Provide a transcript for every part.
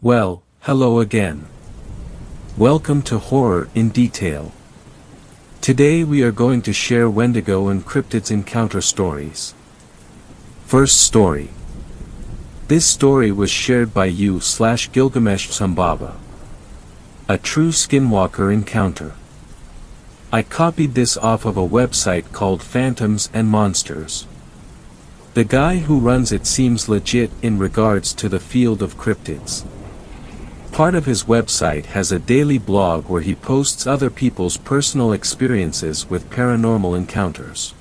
Well, hello again. Welcome to Horror in Detail. Today we are going to share Wendigo and cryptids encounter stories. First story. This story was shared by you/Gilgamesh Sambaba. A true Skinwalker encounter. I copied this off of a website called Phantoms and Monsters. The guy who runs it seems legit in regards to the field of cryptids. Part of his website has a daily blog where he posts other people's personal experiences with paranormal encounters.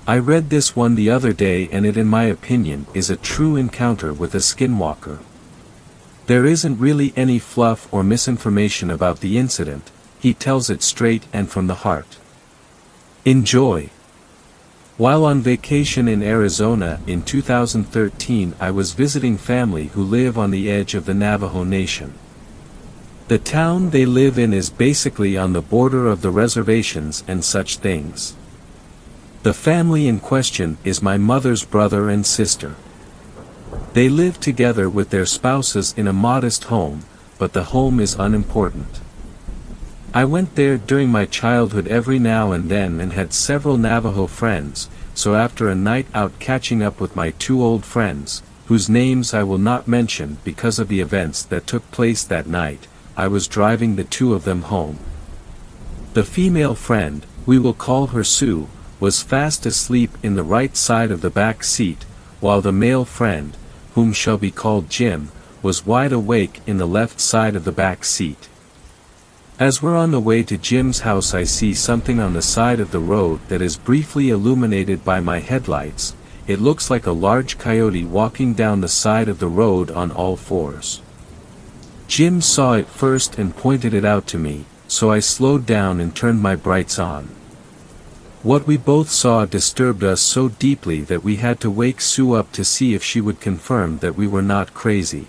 I read this one the other day and it, in my opinion, is a true encounter with a skinwalker. There isn't really any fluff or misinformation about the incident, he tells it straight and from the heart. Enjoy! While on vacation in Arizona in 2013, I was visiting family who live on the edge of the Navajo Nation. The town they live in is basically on the border of the reservations and such things. The family in question is my mother's brother and sister. They live together with their spouses in a modest home, but the home is unimportant. I went there during my childhood every now and then and had several Navajo friends, so after a night out catching up with my two old friends, whose names I will not mention because of the events that took place that night, I was driving the two of them home. The female friend, we will call her Sue, was fast asleep in the right side of the back seat, while the male friend, whom shall be called Jim, was wide awake in the left side of the back seat. As we're on the way to Jim's house, I see something on the side of the road that is briefly illuminated by my headlights. It looks like a large coyote walking down the side of the road on all fours. Jim saw it first and pointed it out to me, so I slowed down and turned my brights on. What we both saw disturbed us so deeply that we had to wake Sue up to see if she would confirm that we were not crazy.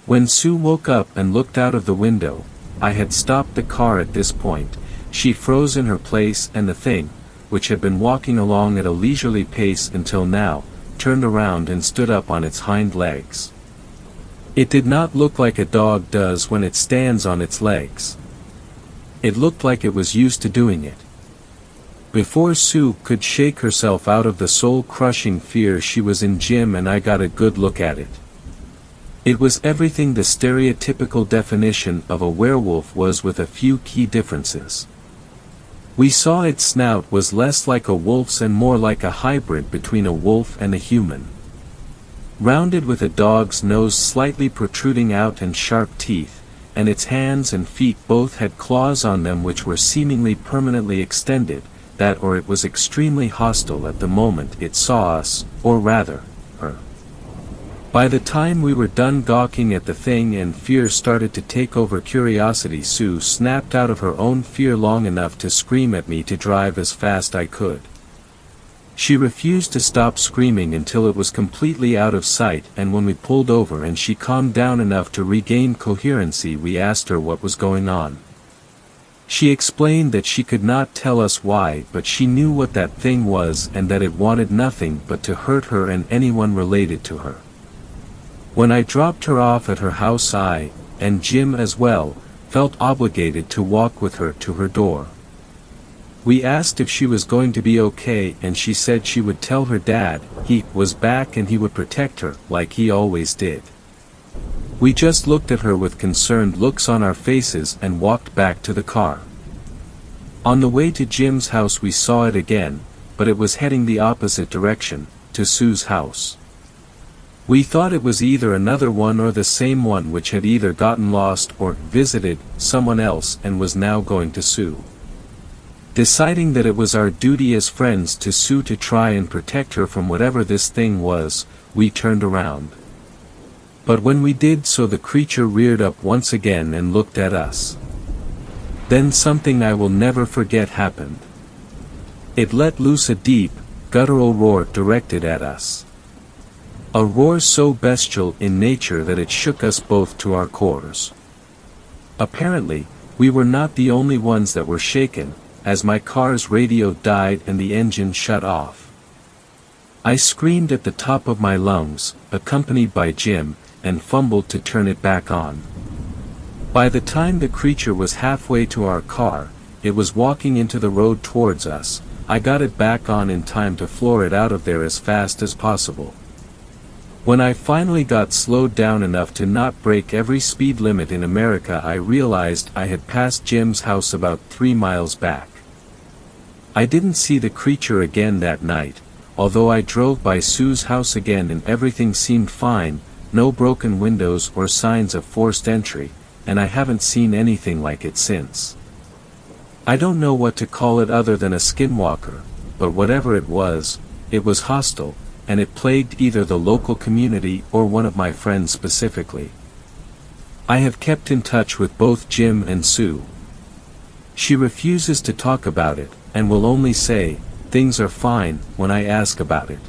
When Sue woke up and looked out of the window, I had stopped the car at this point. She froze in her place and the thing, which had been walking along at a leisurely pace until now, turned around and stood up on its hind legs. It did not look like a dog does when it stands on its legs. It looked like it was used to doing it. Before Sue could shake herself out of the soul-crushing fear she was in, Jim and I got a good look at it. It was everything the stereotypical definition of a werewolf was, with a few key differences. We saw its snout was less like a wolf's and more like a hybrid between a wolf and a human. Rounded with a dog's nose slightly protruding out and sharp teeth, and its hands and feet both had claws on them which were seemingly permanently extended, that or it was extremely hostile at the moment it saw us, or rather, her. By the time we were done gawking at the thing and fear started to take over curiosity, Sue snapped out of her own fear long enough to scream at me to drive as fast I could. She refused to stop screaming until it was completely out of sight, and when we pulled over and she calmed down enough to regain coherency, we asked her what was going on. She explained that she could not tell us why, but she knew what that thing was and that it wanted nothing but to hurt her and anyone related to her. When I dropped her off at her house, I, and Jim as well, felt obligated to walk with her to her door. We asked if she was going to be okay and she said she would tell her dad he was back and he would protect her, like he always did. We just looked at her with concerned looks on our faces and walked back to the car. On the way to Jim's house we saw it again, but it was heading the opposite direction, to Sue's house. We thought it was either another one or the same one which had either gotten lost or visited someone else and was now going to Sue. Deciding that it was our duty as friends to Sue to try and protect her from whatever this thing was, we turned around. But when we did so, the creature reared up once again and looked at us. Then something I will never forget happened. It let loose a deep, guttural roar directed at us. A roar so bestial in nature that it shook us both to our cores. Apparently, we were not the only ones that were shaken, as my car's radio died and the engine shut off. I screamed at the top of my lungs, accompanied by Jim, and fumbled to turn it back on. By the time the creature was halfway to our car, it was walking into the road towards us. I got it back on in time to floor it out of there as fast as possible. When I finally got slowed down enough to not break every speed limit in America, I realized I had passed Jim's house about 3 miles back. I didn't see the creature again that night, although I drove by Sue's house again and everything seemed fine, no broken windows or signs of forced entry, and I haven't seen anything like it since. I don't know what to call it other than a skinwalker, but whatever it was hostile, and it plagued either the local community or one of my friends specifically. I have kept in touch with both Jim and Sue. She refuses to talk about it, and will only say, "Things are fine," when I ask about it.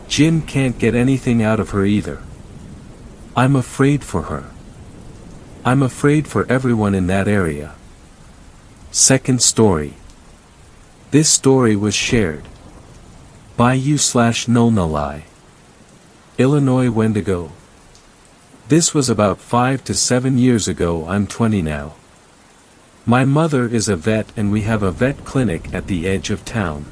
Jim can't get anything out of her either. I'm afraid for her. I'm afraid for everyone in that area. Second story. This story was shared by you/Nolnalai. Illinois Wendigo. This was about 5 to 7 years ago. I'm 20 now. My mother is a vet and we have a vet clinic at the edge of town.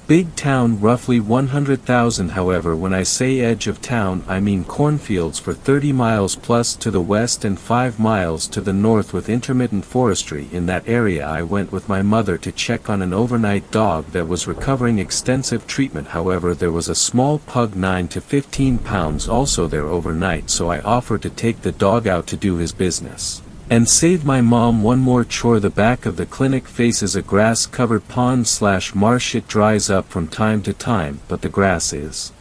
Big town, roughly 100,000. However, when I say edge of town, I mean cornfields for 30 miles plus to the west and 5 miles to the north with intermittent forestry in that area. I went with my mother to check on an overnight dog that was recovering extensive treatment. However, there was a small pug 9 to 15 pounds also there overnight, so I offered to take the dog out to do his business and save my mom one more chore. The back of the clinic faces a grass-covered pond/marsh. It dries up from time to time, but the grass is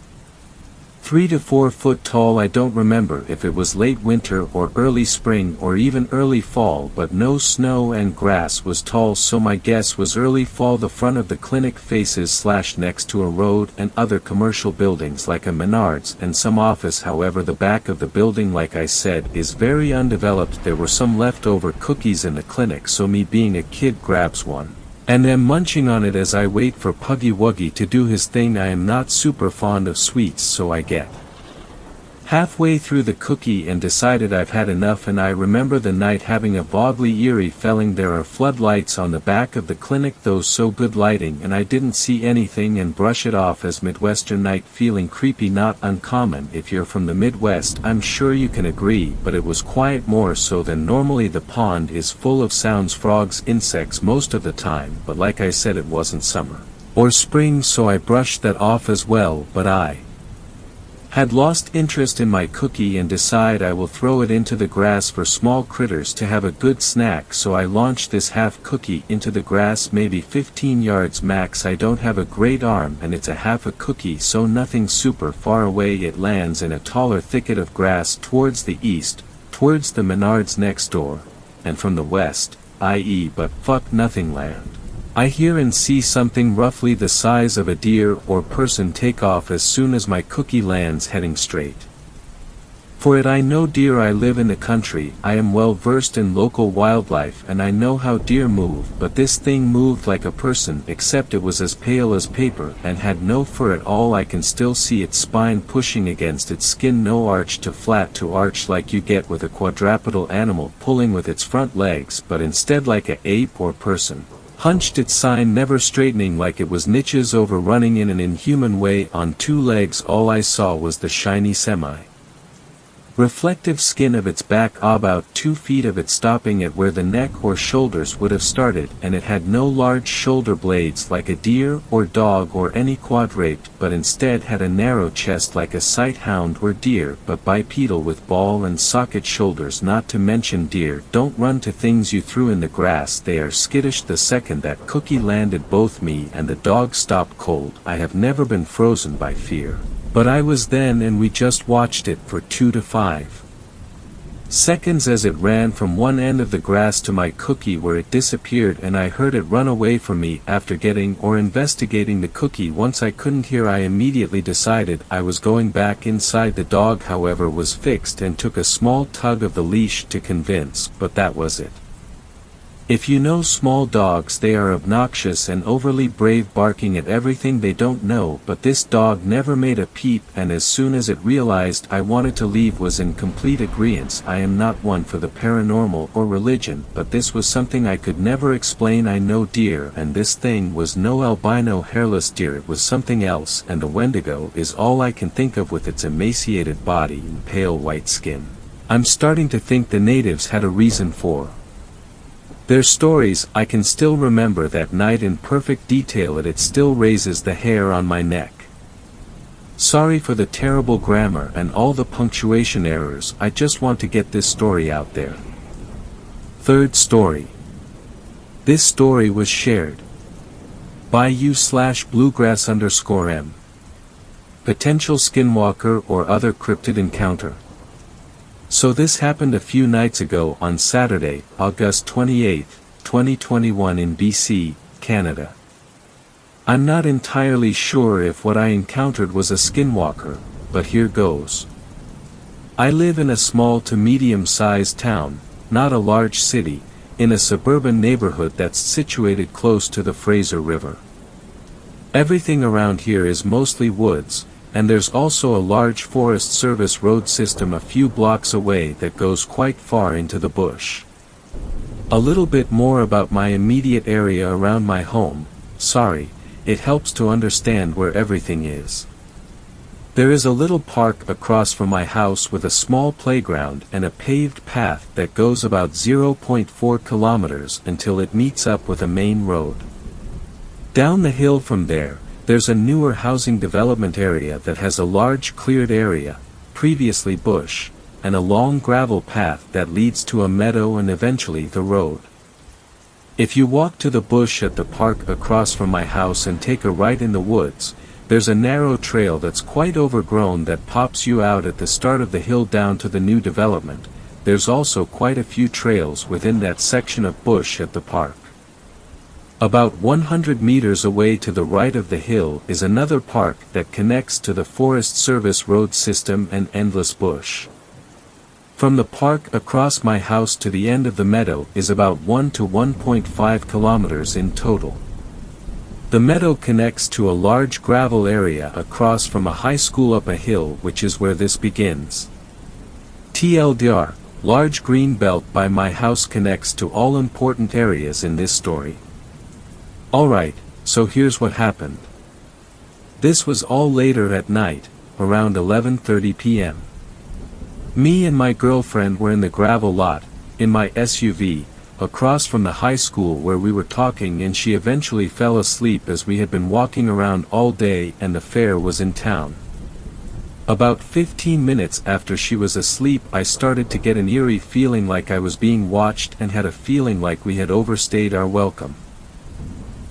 3 to 4 foot tall. I don't remember if it was late winter or early spring or even early fall, but no snow and grass was tall, so my guess was early fall. The front of the clinic faces /next to a road and other commercial buildings like a Menards and some office. However, the back of the building, like I said, is very undeveloped. There were some leftover cookies in the clinic, so me being a kid grabs one and am munching on it as I wait for Puggy Wuggy to do his thing. I am not super fond of sweets, so I get halfway through the cookie and decided I've had enough. And I remember the night having a vaguely eerie feeling. There are floodlights on the back of the clinic, though so good lighting, and I didn't see anything and brush it off as Midwestern night feeling creepy, not uncommon if you're from the Midwest. I'm sure you can agree, but it was quiet, more so than normally. The pond is full of sounds, frogs, insects most of the time, but like I said, it wasn't summer or spring, so I brushed that off as well. But I had lost interest in my cookie and decide I will throw it into the grass for small critters to have a good snack. So I launched this half cookie into the grass, maybe 15 yards max. I don't have a great arm and it's a half a cookie, so nothing super far away. It lands in a taller thicket of grass towards the east, towards the Menards next door, and from the west, i.e. but fuck nothing land. I hear and see something roughly the size of a deer or person take off as soon as my cookie lands, heading straight for it. I know deer. I live in the country. I am well versed in local wildlife and I know how deer move, but this thing moved like a person, except it was as pale as paper and had no fur at all. I can still see its spine pushing against its skin, no arch to flat to arch like you get with a quadrupedal animal pulling with its front legs, but instead like a ape or person hunched, its spine never straightening, like it was niches over, running in an inhuman way on 2 legs. All I saw was the shiny reflective skin of its back, about 2 feet of it stopping at where the neck or shoulders would have started, and it had no large shoulder blades like a deer or dog or any quadrate, but instead had a narrow chest like a sighthound or deer, but bipedal with ball and socket shoulders. Not to mention, deer don't run to things you threw in the grass. They are skittish. The second that cookie landed, both me and the dog stopped cold. I have never been frozen by fear, but I was then, and we just watched it for 2 to 5 seconds as it ran from one end of the grass to my cookie, where it disappeared, and I heard it run away from me. After getting or investigating the cookie once I couldn't hear, I immediately decided I was going back inside. The dog, however, was fixed and took a small tug of the leash to convince, but that was it. If you know small dogs, they are obnoxious and overly brave, barking at everything they don't know, but this dog never made a peep, and as soon as it realized I wanted to leave was in complete agreeance. I am not one for the paranormal or religion, but this was something I could never explain. I know deer, and this thing was no albino hairless deer, it was something else, and a Wendigo is all I can think of with its emaciated body and pale white skin. I'm starting to think the natives had a reason for their stories. I can still remember that night in perfect detail, and it still raises the hair on my neck. Sorry for the terrible grammar and all the punctuation errors, I just want to get this story out there. Third story. This story was shared by u/bluegrass_m. Potential skinwalker or other cryptid encounter. So this happened a few nights ago on Saturday, August 28, 2021 in BC, Canada. I'm not entirely sure if what I encountered was a skinwalker, but here goes. I live in a small to medium-sized town, not a large city, in a suburban neighborhood that's situated close to the Fraser River. Everything around here is mostly woods, and there's also a large Forest Service road system a few blocks away that goes quite far into the bush. A little bit more about my immediate area around my home. Sorry, it helps to understand where everything is. There is a little park across from my house with a small playground and a paved path that goes about 0.4 kilometers until it meets up with a main road. Down the hill from there, there's a newer housing development area that has a large cleared area, previously bush, and a long gravel path that leads to a meadow and eventually the road. If you walk to the bush at the park across from my house and take a right in the woods, there's a narrow trail that's quite overgrown that pops you out at the start of the hill down to the new development. There's also quite a few trails within that section of bush at the park. About 100 meters away to the right of the hill is another park that connects to the Forest Service road system and endless bush. From the park across my house to the end of the meadow is about 1 to 1.5 kilometers in total. The meadow connects to a large gravel area across from a high school up a hill, which is where this begins. TLDR, large green belt by my house connects to all important areas in this story. Alright, so here's what happened. This was all later at night, around 11:30 p.m. Me and my girlfriend were in the gravel lot, in my SUV, across from the high school where we were talking, and she eventually fell asleep as we had been walking around all day and the fair was in town. About 15 minutes after she was asleep, I started to get an eerie feeling like I was being watched and had a feeling like we had overstayed our welcome.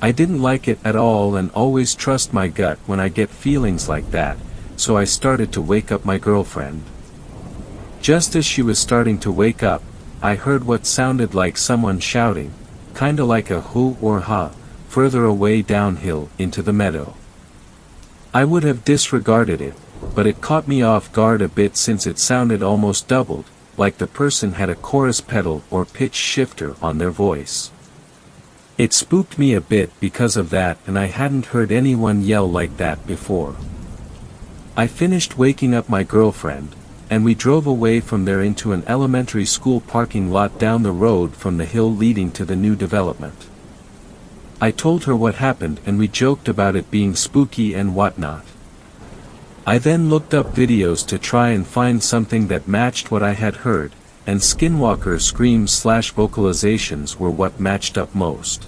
I didn't like it at all and always trust my gut when I get feelings like that, so I started to wake up my girlfriend. Just as she was starting to wake up, I heard what sounded like someone shouting, kinda like a hoo or ha, further away downhill into the meadow. I would have disregarded it, but it caught me off guard a bit since it sounded almost doubled, like the person had a chorus pedal or pitch shifter on their voice. It spooked me a bit because of that, and I hadn't heard anyone yell like that before. I finished waking up my girlfriend, and we drove away from there into an elementary school parking lot down the road from the hill leading to the new development. I told her what happened and we joked about it being spooky and whatnot. I then looked up videos to try and find something that matched what I had heard, and Skinwalker screams/vocalizations were what matched up most.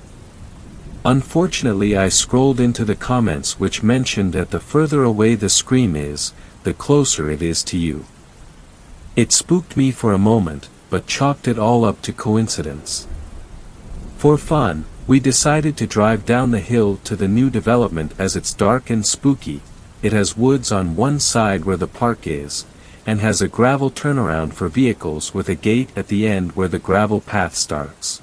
Unfortunately, I scrolled into the comments which mentioned that the further away the scream is, the closer it is to you. It spooked me for a moment, but chalked it all up to coincidence. For fun, we decided to drive down the hill to the new development as it's dark and spooky. It has woods on one side where the park is, and has a gravel turnaround for vehicles with a gate at the end where the gravel path starts.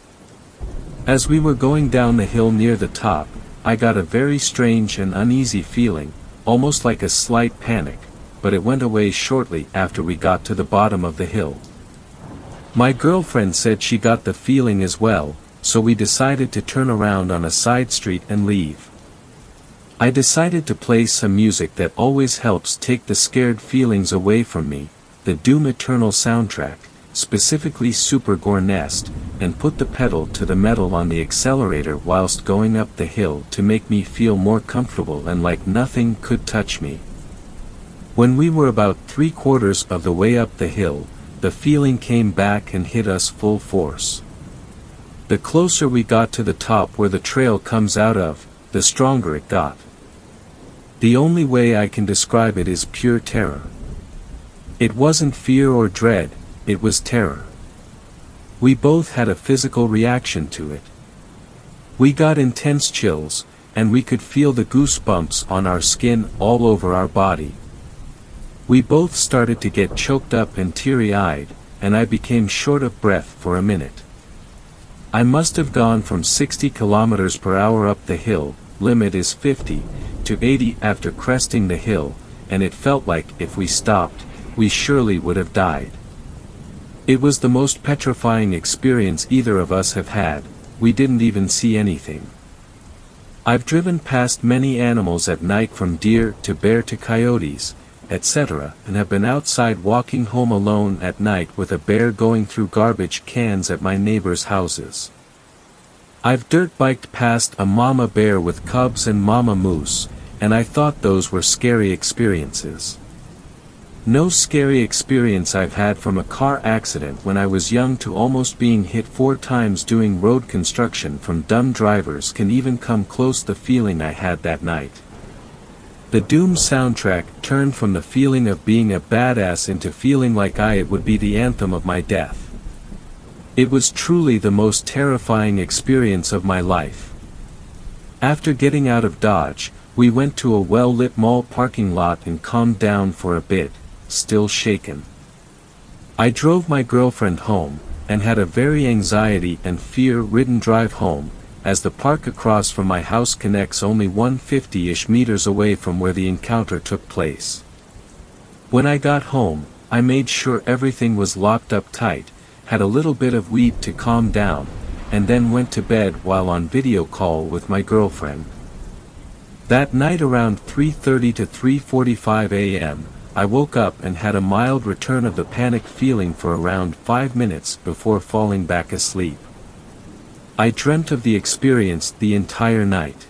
As we were going down the hill near the top, I got a very strange and uneasy feeling, almost like a slight panic, but it went away shortly after we got to the bottom of the hill. My girlfriend said she got the feeling as well, so we decided to turn around on a side street and leave. I decided to play some music that always helps take the scared feelings away from me, the Doom Eternal soundtrack, specifically Super Gore Nest, and put the pedal to the metal on the accelerator whilst going up the hill to make me feel more comfortable and like nothing could touch me. When we were about 3/4 of the way up the hill, the feeling came back and hit us full force. The closer we got to the top where the trail comes out of, the stronger it got. The only way I can describe it is pure terror. It wasn't fear or dread, it was terror. We both had a physical reaction to it. We got intense chills, and we could feel the goosebumps on our skin all over our body. We both started to get choked up and teary-eyed, and I became short of breath for a minute. I must have gone from 60 km/h up the hill, limit is 50, to 80 after cresting the hill, and it felt like if we stopped, we surely would have died. It was the most petrifying experience either of us have had. We didn't even see anything. I've driven past many animals at night, from deer to bear to coyotes, etc., and have been outside walking home alone at night with a bear going through garbage cans at my neighbors' houses. I've dirt biked past a mama bear with cubs and mama moose, and I thought those were scary experiences. No scary experience I've had from a car accident when I was young to almost being hit 4 times doing road construction from dumb drivers can even come close to the feeling I had that night. The Doom soundtrack turned from the feeling of being a badass into feeling like it would be the anthem of my death. It was truly the most terrifying experience of my life. After getting out of Dodge, we went to a well-lit mall parking lot and calmed down for a bit, still shaken. I drove my girlfriend home, and had a very anxiety and fear-ridden drive home, as the park across from my house connects only 150-ish meters away from where the encounter took place. When I got home, I made sure everything was locked up tight, had a little bit of weed to calm down, and then went to bed while on video call with my girlfriend. That night around 3:30 to 3:45 a.m., I woke up and had a mild return of the panic feeling for around 5 minutes before falling back asleep. I dreamt of the experience the entire night.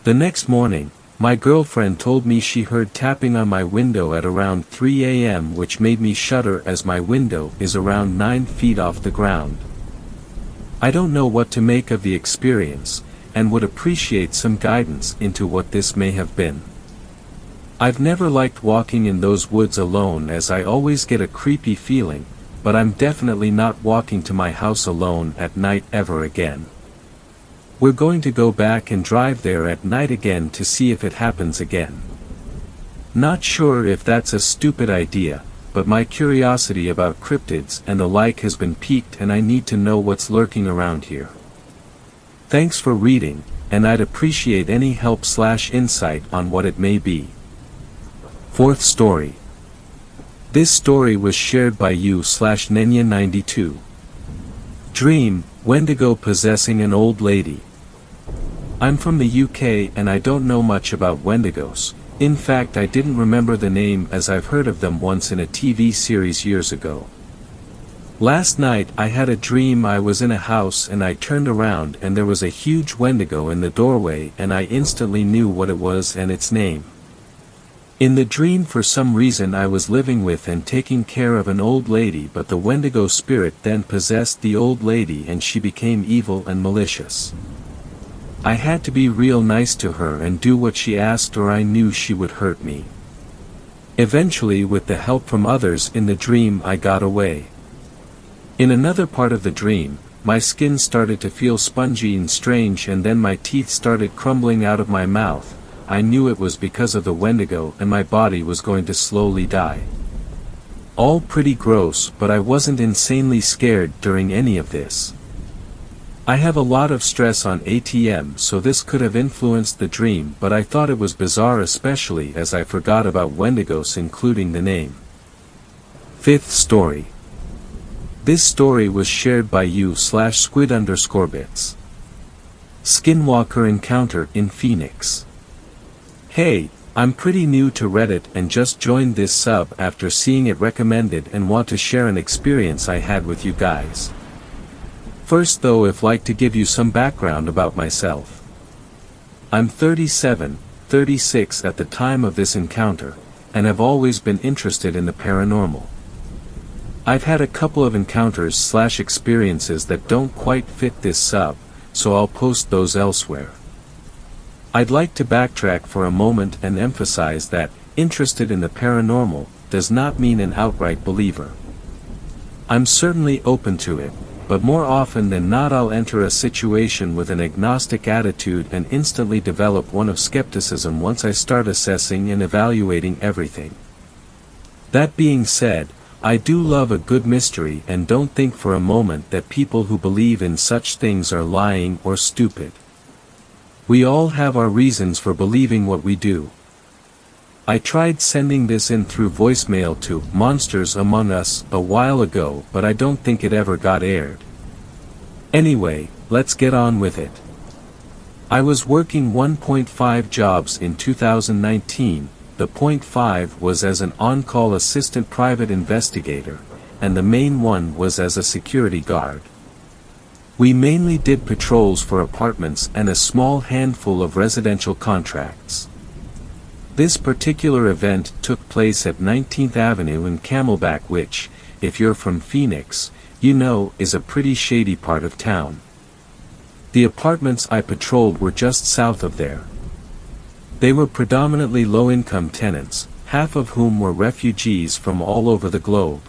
The next morning, my girlfriend told me she heard tapping on my window at around 3 a.m., which made me shudder as my window is around 9 feet off the ground. I don't know what to make of the experience, and would appreciate some guidance into what this may have been. I've never liked walking in those woods alone, as I always get a creepy feeling, but I'm definitely not walking to my house alone at night ever again. We're going to go back and drive there at night again to see if it happens again. Not sure if that's a stupid idea, but my curiosity about cryptids and the like has been piqued, and I need to know what's lurking around here. Thanks for reading, and I'd appreciate any help/insight on what it may be. 4th story. This story was shared by you/Nenya92. Dream, Wendigo possessing an old lady. I'm from the UK and I don't know much about Wendigos. In fact, I didn't remember the name, as I've heard of them once in a TV series years ago. Last night I had a dream I was in a house and I turned around and there was a huge Wendigo in the doorway, and I instantly knew what it was and its name. In the dream, for some reason, I was living with and taking care of an old lady, but the Wendigo spirit then possessed the old lady and she became evil and malicious. I had to be real nice to her and do what she asked, or I knew she would hurt me. Eventually, with the help from others in the dream, I got away. In another part of the dream, my skin started to feel spongy and strange, and then my teeth started crumbling out of my mouth. I knew it was because of the Wendigo and my body was going to slowly die. All pretty gross, but I wasn't insanely scared during any of this. I have a lot of stress on ATM, so this could have influenced the dream, but I thought it was bizarre, especially as I forgot about Wendigos, including the name. 5th story. This story was shared by you/squid_bits. Skinwalker encounter in Phoenix. Hey, I'm pretty new to Reddit and just joined this sub after seeing it recommended and want to share an experience I had with you guys. First though, I'd like to give you some background about myself. I'm 37, 36 at the time of this encounter, and have always been interested in the paranormal. I've had a couple of encounters/experiences that don't quite fit this sub, so I'll post those elsewhere. I'd like to backtrack for a moment and emphasize that, interested in the paranormal, does not mean an outright believer. I'm certainly open to it, but more often than not I'll enter a situation with an agnostic attitude and instantly develop one of skepticism once I start assessing and evaluating everything. That being said, I do love a good mystery and don't think for a moment that people who believe in such things are lying or stupid. We all have our reasons for believing what we do. I tried sending this in through voicemail to Monsters Among Us a while ago, but I don't think it ever got aired. Anyway, let's get on with it. I was working 1.5 jobs in 2019, the .5 was as an on-call assistant private investigator, and the main one was as a security guard. We mainly did patrols for apartments and a small handful of residential contracts. This particular event took place at 19th Avenue in Camelback, which, if you're from Phoenix, you know is a pretty shady part of town. The apartments I patrolled were just south of there. They were predominantly low-income tenants, half of whom were refugees from all over the globe.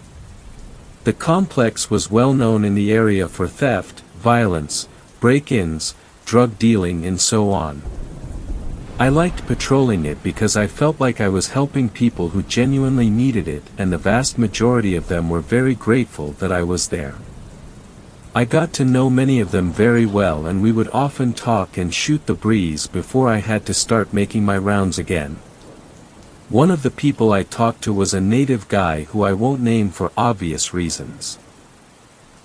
The complex was well known in the area for theft, violence, break-ins, drug dealing and so on. I liked patrolling it because I felt like I was helping people who genuinely needed it, and the vast majority of them were very grateful that I was there. I got to know many of them very well, and we would often talk and shoot the breeze before I had to start making my rounds again. One of the people I talked to was a native guy who I won't name for obvious reasons.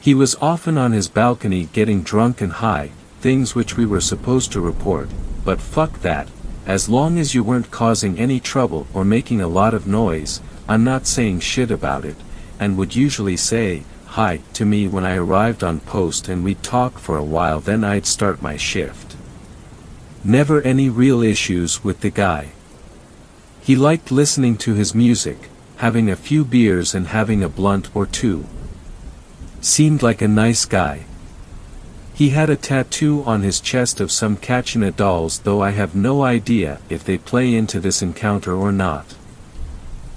He was often on his balcony getting drunk and high, things which we were supposed to report, but fuck that, as long as you weren't causing any trouble or making a lot of noise, I'm not saying shit about it, and would usually say hi to me when I arrived on post and we'd talk for a while, then I'd start my shift. Never any real issues with the guy. He liked listening to his music, having a few beers and having a blunt or two. Seemed like a nice guy. He had a tattoo on his chest of some Kachina dolls, though I have no idea if they play into this encounter or not.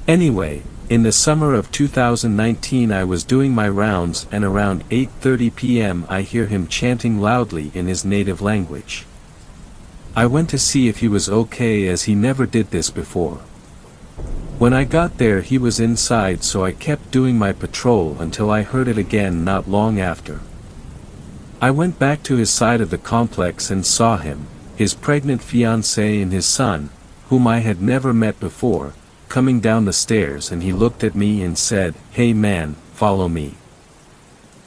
Anyway, in the summer of 2019 I was doing my rounds, and around 8:30 p.m. I hear him chanting loudly in his native language. I went to see if he was okay, as he never did this before. When I got there he was inside, so I kept doing my patrol until I heard it again not long after. I went back to his side of the complex and saw him, his pregnant fiancée and his son, whom I had never met before, coming down the stairs, and he looked at me and said, "Hey man, follow me."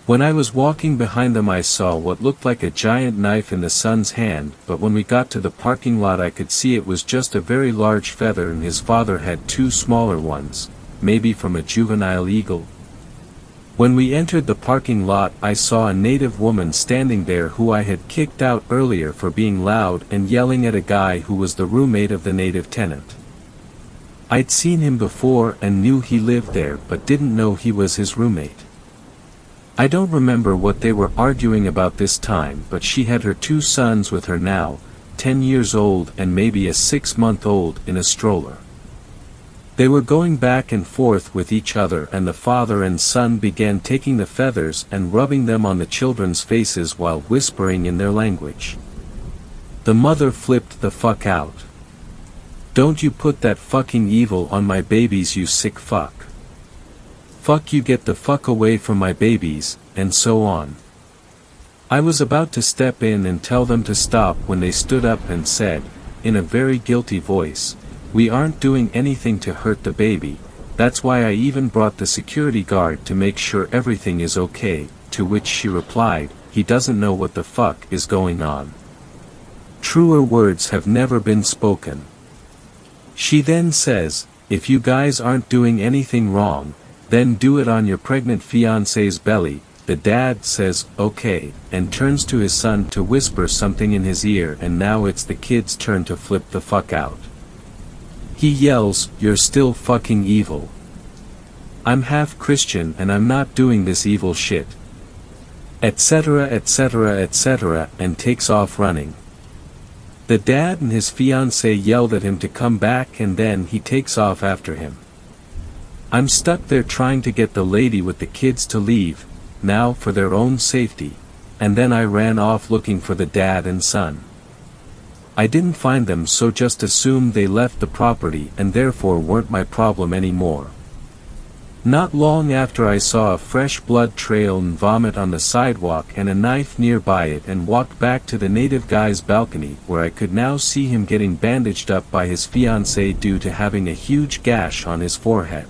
When I was walking behind them I saw what looked like a giant knife in the son's hand, but when we got to the parking lot I could see it was just a very large feather, and his father had two smaller ones, maybe from a juvenile eagle. When we entered the parking lot I saw a native woman standing there who I had kicked out earlier for being loud and yelling at a guy who was the roommate of the native tenant. I'd seen him before and knew he lived there, but didn't know he was his roommate. I don't remember what they were arguing about this time, but she had her two sons with her now, 10 years old and maybe a 6-month-old in a stroller. They were going back and forth with each other, and the father and son began taking the feathers and rubbing them on the children's faces while whispering in their language. The mother flipped the fuck out. "Don't you put that fucking evil on my babies, you sick fuck. Fuck you, get the fuck away from my babies," and so on. I was about to step in and tell them to stop when they stood up and said, in a very guilty voice, "We aren't doing anything to hurt the baby, that's why I even brought the security guard to make sure everything is okay," to which she replied, "He doesn't know what the fuck is going on. Truer words have never been spoken." She then says, "If you guys aren't doing anything wrong, then do it on your pregnant fiance's belly." The dad says, "Okay," and turns to his son to whisper something in his ear, and now it's the kid's turn to flip the fuck out. He yells, "You're still fucking evil. I'm half Christian and I'm not doing this evil shit," etc., etc., etc., and takes off running. The dad and his fiancée yelled at him to come back, and then he takes off after him. I'm stuck there trying to get the lady with the kids to leave, now for their own safety, and then I ran off looking for the dad and son. I didn't find them, so just assumed they left the property and therefore weren't my problem anymore. Not long after, I saw a fresh blood trail and vomit on the sidewalk and a knife nearby it, and walked back to the native guy's balcony, where I could now see him getting bandaged up by his fiancée due to having a huge gash on his forehead.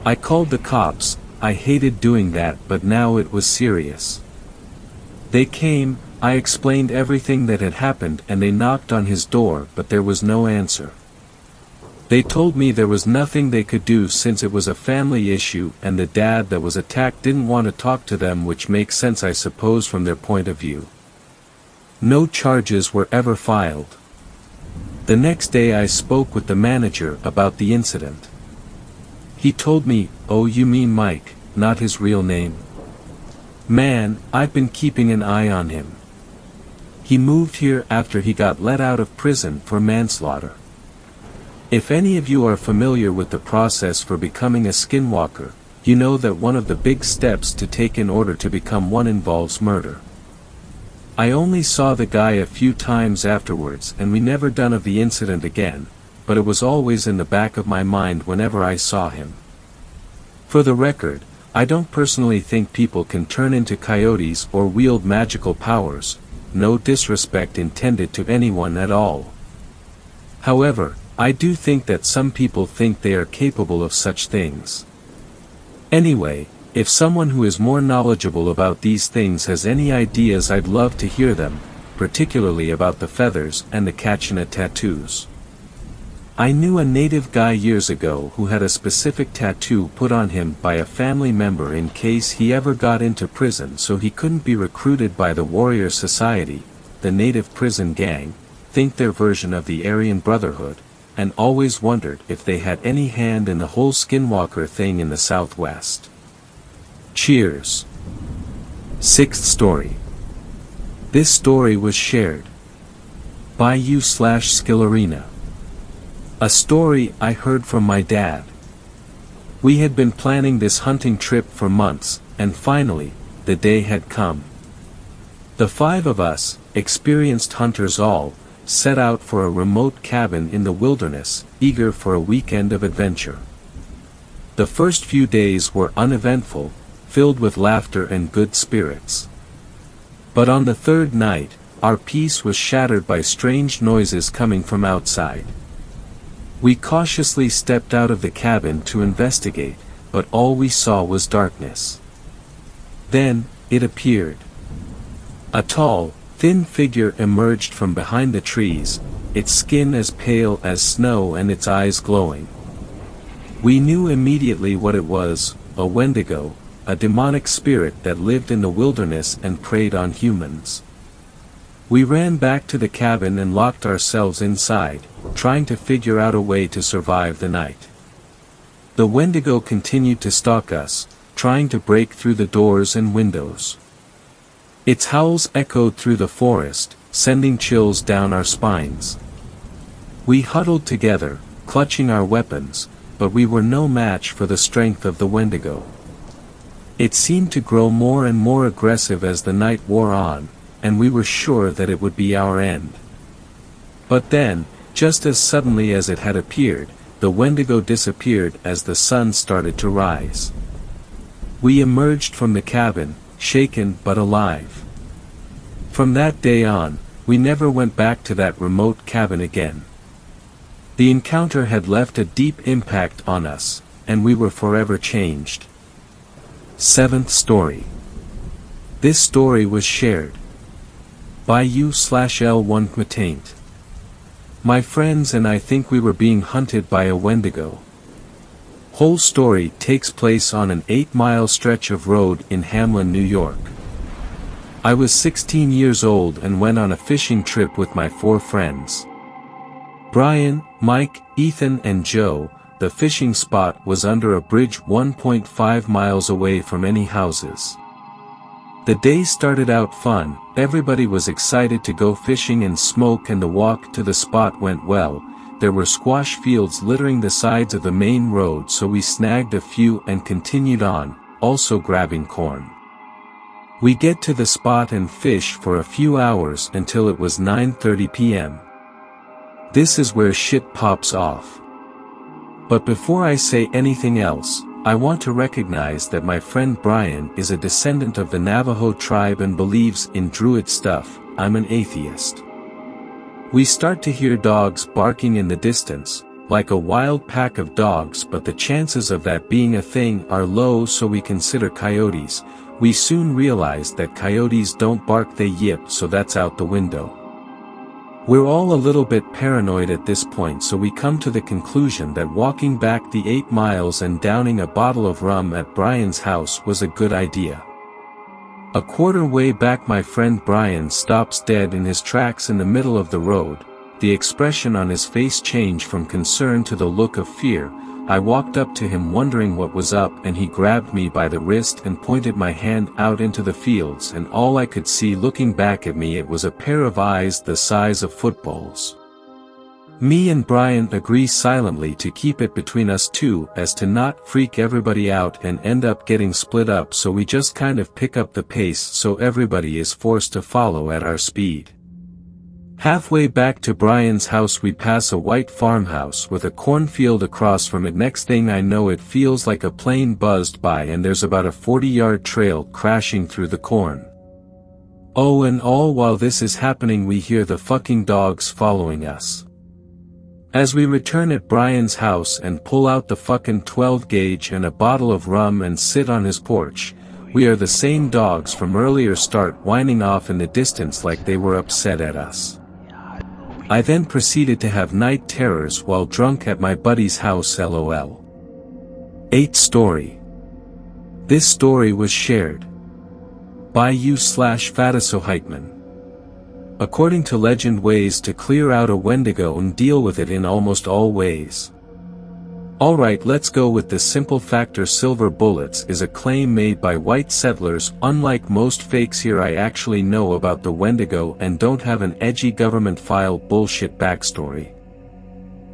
I called the cops. I hated doing that, but now it was serious. They came, I explained everything that had happened, and they knocked on his door, but there was no answer. They told me there was nothing they could do since it was a family issue, and the dad that was attacked didn't want to talk to them, which makes sense, I suppose, from their point of view. No charges were ever filed. The next day I spoke with the manager about the incident. He told me, "Oh, you mean Mike, not his real name? Man, I've been keeping an eye on him. He moved here after he got let out of prison for manslaughter." If any of you are familiar with the process for becoming a skinwalker, you know that one of the big steps to take in order to become one involves murder. I only saw the guy a few times afterwards, and we never done of the incident again, but it was always in the back of my mind whenever I saw him. For the record, I don't personally think people can turn into coyotes or wield magical powers, no disrespect intended to anyone at all. However, I do think that some people think they are capable of such things. Anyway, if someone who is more knowledgeable about these things has any ideas, I'd love to hear them, particularly about the feathers and the Kachina tattoos. I knew a native guy years ago who had a specific tattoo put on him by a family member in case he ever got into prison, so he couldn't be recruited by the Warrior Society, the native prison gang, think their version of the Aryan Brotherhood, and always wondered if they had any hand in the whole Skinwalker thing in the Southwest. Cheers. Sixth story. This story was shared by you/Skillerina. A story I heard from my dad. We had been planning this hunting trip for months, and finally, the day had come. The 5 of us, experienced hunters all, set out for a remote cabin in the wilderness, eager for a weekend of adventure. The first few days were uneventful, filled with laughter and good spirits. But on the 3rd night, our peace was shattered by strange noises coming from outside. We cautiously stepped out of the cabin to investigate, but all we saw was darkness. Then, it appeared. A tall, thin figure emerged from behind the trees, its skin as pale as snow and its eyes glowing. We knew immediately what it was, a Wendigo, a demonic spirit that lived in the wilderness and preyed on humans. We ran back to the cabin and locked ourselves inside, trying to figure out a way to survive the night. The Wendigo continued to stalk us, trying to break through the doors and windows. Its howls echoed through the forest, sending chills down our spines. We huddled together, clutching our weapons, but we were no match for the strength of the Wendigo. It seemed to grow more and more aggressive as the night wore on, and we were sure that it would be our end. But then, just as suddenly as it had appeared, the Wendigo disappeared as the sun started to rise. We emerged from the cabin, shaken but alive. From that day on, we never went back to that remote cabin again. The encounter had left a deep impact on us, and we were forever changed. 7th story. This story was shared by u/L1 Kmataint. My friends and I think we were being hunted by a Wendigo. Whole story takes place on an 8-mile stretch of road in Hamlin, New York. I was 16 years old and went on a fishing trip with my 4 friends. Brian, Mike, Ethan and Joe. The fishing spot was under a bridge 1.5 miles away from any houses. The day started out fun, everybody was excited to go fishing and smoke, and the walk to the spot went well. There were squash fields littering the sides of the main road, so we snagged a few and continued on, also grabbing corn. We get to the spot and fish for a few hours until it was 9:30 p.m. This is where shit pops off. But before I say anything else, I want to recognize that my friend Brian is a descendant of the Navajo tribe and believes in druid stuff. I'm an atheist. We start to hear dogs barking in the distance, like a wild pack of dogs, but the chances of that being a thing are low, so we consider coyotes. We soon realize that coyotes don't bark, they yip, so that's out the window. We're all a little bit paranoid at this point, so we come to the conclusion that walking back the 8 miles and downing a bottle of rum at Brian's house was a good idea. A quarter way back, my friend Brian stops dead in his tracks in the middle of the road. The expression on his face changed from concern to the look of fear. I walked up to him wondering what was up, and he grabbed me by the wrist and pointed my hand out into the fields, and all I could see looking back at me, it was a pair of eyes the size of footballs. Me and Brian agree silently to keep it between us two as to not freak everybody out and end up getting split up, so we just kind of pick up the pace so everybody is forced to follow at our speed. Halfway back to Brian's house we pass a white farmhouse with a cornfield across from it. Next thing I know, it feels like a plane buzzed by and there's about a 40-yard trail crashing through the corn. Oh, and all while this is happening we hear the fucking dogs following us. As we return at Brian's house and pull out the fucking 12 gauge and a bottle of rum and sit on his porch, we are the same dogs from earlier start whining off in the distance like they were upset at us. I then proceeded to have night terrors while drunk at my buddy's house, lol. 8th story. This story was shared by u/Fatisoheitman. According to legend, ways to clear out a Wendigo and deal with it in almost all ways. Alright, let's go with the simple factor. Silver bullets is a claim made by white settlers. Unlike most fakes here, I actually know about the Wendigo and don't have an edgy government file bullshit backstory.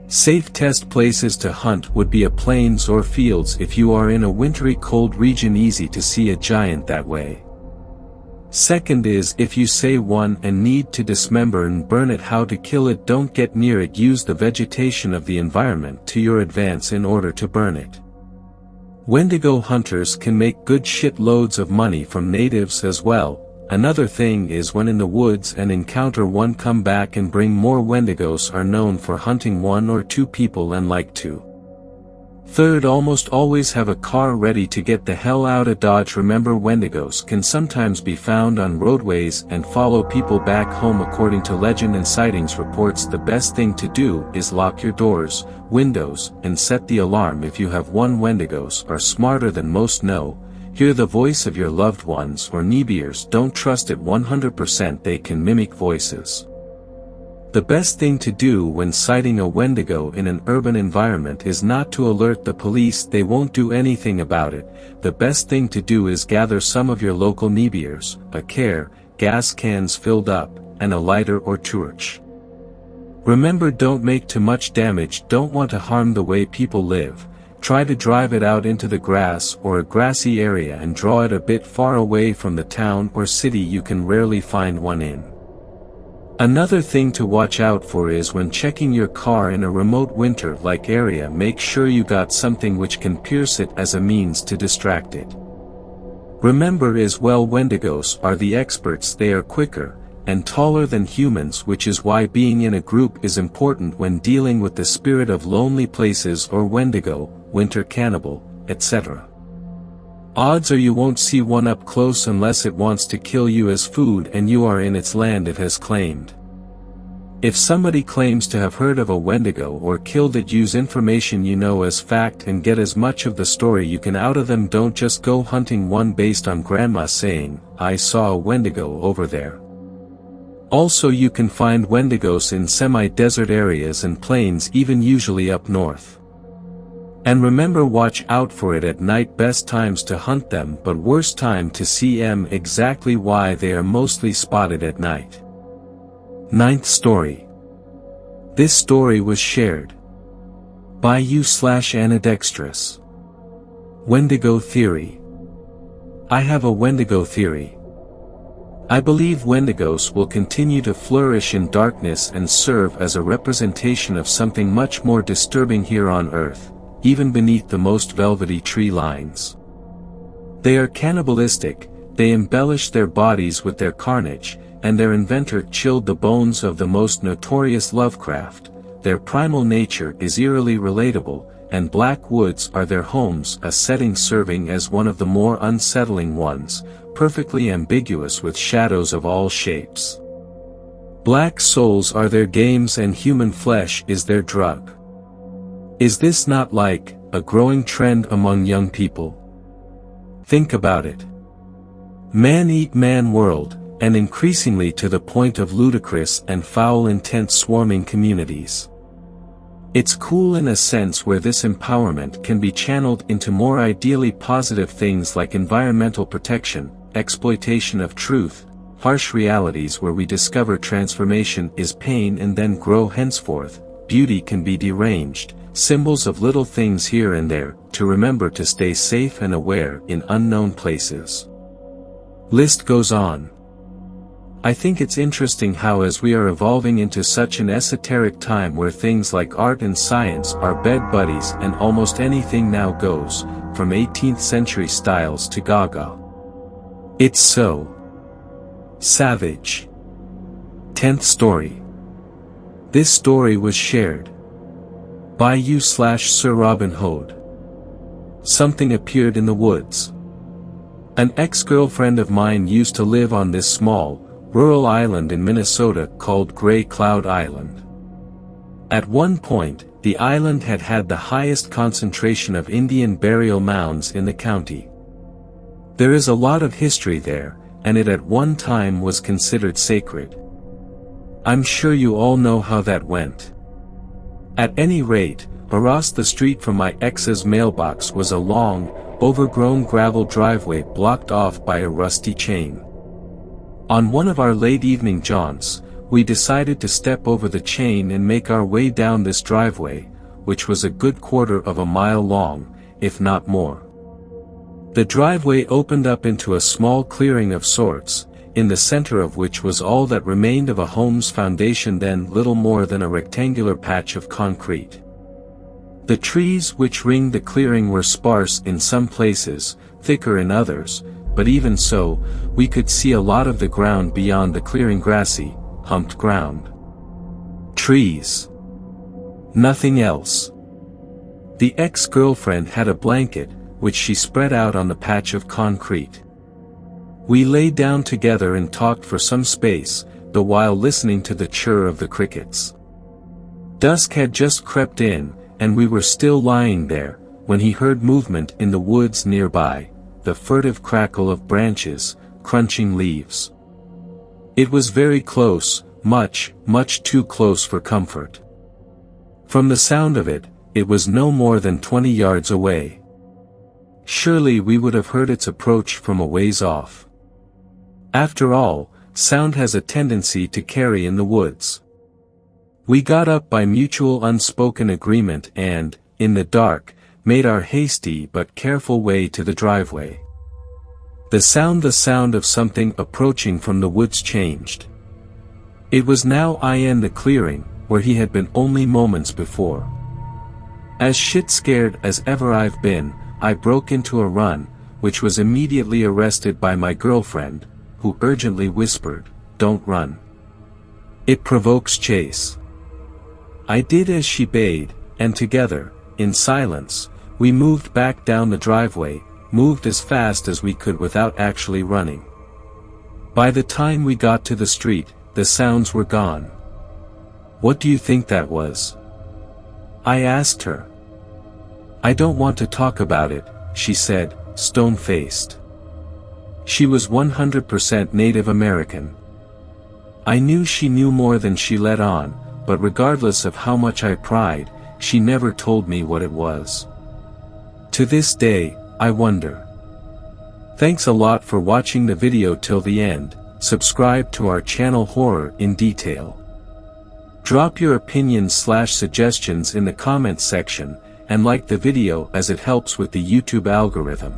Safe test places to hunt would be a plains or fields if you are in a wintry cold region, easy to see a giant that way. Second is, if you say one and need to dismember and burn it, how to kill it. Don't get near it, use the vegetation of the environment to your advantage in order to burn it. Wendigo hunters can make good shit loads of money from natives as well. Another thing is, when in the woods and encounter one, come back and bring more. Wendigos are known for hunting 1 or 2 people and like to. Third, almost always have a car ready to get the hell out of Dodge. Remember, Wendigos can sometimes be found on roadways and follow people back home. According to legend and sightings reports, the best thing to do is lock your doors, windows, and set the alarm if you have one. Wendigos are smarter than most know. Hear the voice of your loved ones or Nibirs. Don't trust it 100%, they can mimic voices. The best thing to do when sighting a Wendigo in an urban environment is not to alert the police, they won't do anything about it. The best thing to do is gather some of your local Nibirs, a care, gas cans filled up, and a lighter or torch. Remember, don't make too much damage, don't want to harm the way people live. Try to drive it out into the grass or a grassy area and draw it a bit far away from the town or city you can rarely find one in. Another thing to watch out for is when checking your car in a remote winter-like area, make sure you got something which can pierce it as a means to distract it. Remember as well, Wendigos are the experts, they are quicker and taller than humans, which is why being in a group is important when dealing with the spirit of lonely places or Wendigo. winter cannibal, etc. Odds are you won't see one up close unless it wants to kill you as food and you are in its land it has claimed. If somebody claims to have heard of a Wendigo or killed it, use information you know as fact and get as much of the story you can out of them. Don't just go hunting one based on grandma saying, "I saw a Wendigo over there." Also, you can find Wendigos in semi-desert areas and plains, even usually up north. And remember, watch out for it at night. Best times to hunt them, but worst time to see them. Exactly why they are mostly spotted at night. Ninth story. This story was shared by you/Anadextrous. Wendigo theory. I have a Wendigo theory. I believe Wendigos will continue to flourish in darkness and serve as a representation of something much more disturbing here on Earth, even beneath the most velvety tree lines. They are cannibalistic, they embellish their bodies with their carnage, and their inventor chilled the bones of the most notorious Lovecraft. Their primal nature is eerily relatable, and black woods are their homes, a setting serving as one of the more unsettling ones, perfectly ambiguous with shadows of all shapes. Black souls are their games and human flesh is their drug. Is this not like a growing trend among young people? Think about it. Man-eat-man world, and increasingly to the point of ludicrous and foul intent swarming communities. It's cool in a sense where this empowerment can be channeled into more ideally positive things like environmental protection, exploitation of truth, harsh realities where we discover transformation is pain and then grow henceforth, beauty can be deranged, symbols of little things here and there, to remember to stay safe and aware in unknown places. List goes on. I think it's interesting how as we are evolving into such an esoteric time where things like art and science are bed buddies and almost anything now goes, from 18th century styles to Gaga. It's so savage. 10th story. This story was shared by you/Sir Robin Hood. Something appeared in the woods. An ex-girlfriend of mine used to live on this small, rural island in Minnesota called Gray Cloud Island. At one point, the island had had the highest concentration of Indian burial mounds in the county. There is a lot of history there, and it at one time was considered sacred. I'm sure you all know how that went. At any rate, across the street from my ex's mailbox was a long, overgrown gravel driveway blocked off by a rusty chain. On one of our late evening jaunts, we decided to step over the chain and make our way down this driveway, which was a good quarter of a mile long, if not more. The driveway opened up into a small clearing of sorts, in the center of which was all that remained of a home's foundation, then little more than a rectangular patch of concrete. The trees which ringed the clearing were sparse in some places, thicker in others, but even so, we could see a lot of the ground beyond the clearing, grassy, humped ground. Trees. Nothing else. The ex-girlfriend had a blanket, which she spread out on the patch of concrete. We lay down together and talked for some space, the while listening to the chirr of the crickets. Dusk had just crept in, and we were still lying there, when he heard movement in the woods nearby, the furtive crackle of branches, crunching leaves. It was very close, much, much too close for comfort. From the sound of it, it was no more than 20 yards away. Surely we would have heard its approach from a ways off. After all, sound has a tendency to carry in the woods. We got up by mutual unspoken agreement and, in the dark, made our hasty but careful way to the driveway. The sound of something approaching from the woods changed. It was now in the clearing, where he had been only moments before. As shit-scared as ever I've been, I broke into a run, which was immediately arrested by my girlfriend, who urgently whispered, "Don't run. It provokes chase." I did as she bade, and together, in silence, We moved back down the driveway, moved as fast as we could without actually running. By the time we got to the street, the sounds were gone. What do you think that was? I asked her. I don't want to talk about it, she said, stone-faced. She was 100% Native American. I knew she knew more than she let on, but regardless of how much I pried, she never told me what it was. To this day, I wonder. Thanks a lot for watching the video till the end. Subscribe to our channel Horror in Detail. Drop your opinions/suggestions in the comments section, and like the video as it helps with the YouTube algorithm.